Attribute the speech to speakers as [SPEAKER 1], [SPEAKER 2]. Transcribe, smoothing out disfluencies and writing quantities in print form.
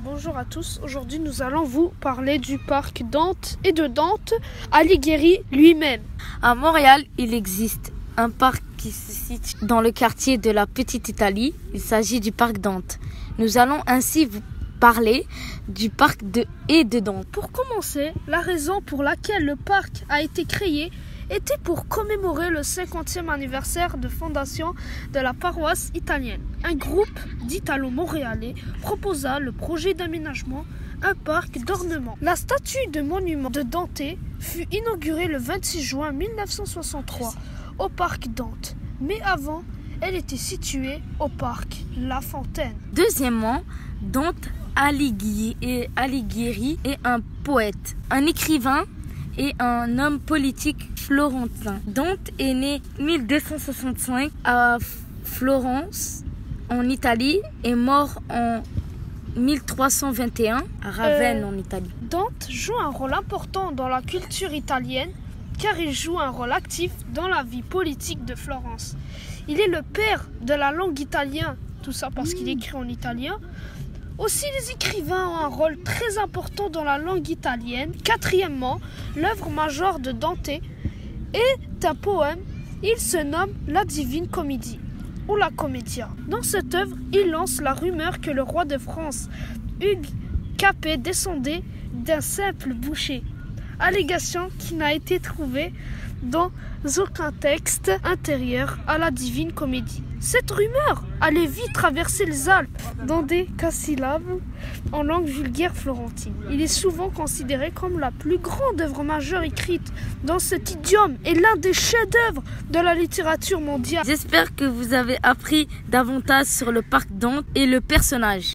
[SPEAKER 1] Bonjour à tous, aujourd'hui nous allons vous parler du parc Dante et de Dante Alighieri lui-même.
[SPEAKER 2] À Montréal, il existe un parc qui se situe dans le quartier de la Petite Italie. Il s'agit du parc Dante. Nous allons ainsi vous parler du parc et de Dante.
[SPEAKER 1] Pour commencer, la raison pour laquelle le parc a été créé était pour commémorer le 50e anniversaire de fondation de la paroisse italienne. Un groupe d'Italo-Montréalais proposa le projet d'aménagement, un parc d'ornement. La statue de monument de Dante fut inaugurée le 26 juin 1963 au parc Dante, mais avant, elle était située au parc La Fontaine.
[SPEAKER 2] Deuxièmement, Dante Alighieri est un poète, un écrivain et un homme politique florentin. Dante est né en 1265 à Florence, en Italie, et mort en 1321 à Ravenne, en Italie.
[SPEAKER 1] Dante joue un rôle important dans la culture italienne car il joue un rôle actif dans la vie politique de Florence. Il est le père de la langue italienne, tout ça parce qu'il écrit en italien. Aussi, les écrivains ont un rôle très important dans la langue italienne. Quatrièmement, l'œuvre majeure de Dante est un poème. Il se nomme La Divine Comédie ou la Commedia. Dans cette œuvre, il lance la rumeur que le roi de France, Hugues Capet, descendait d'un simple boucher. Allégation qui n'a été trouvée dans aucun texte intérieur à la Divine Comédie. Cette rumeur allait vite traverser les Alpes dans des casyllabes en langue vulgaire florentine. Il est souvent considéré comme la plus grande œuvre majeure écrite dans cet idiome et l'un des chefs-d'œuvre de la littérature mondiale.
[SPEAKER 2] J'espère que vous avez appris davantage sur le parc Dante et le personnage.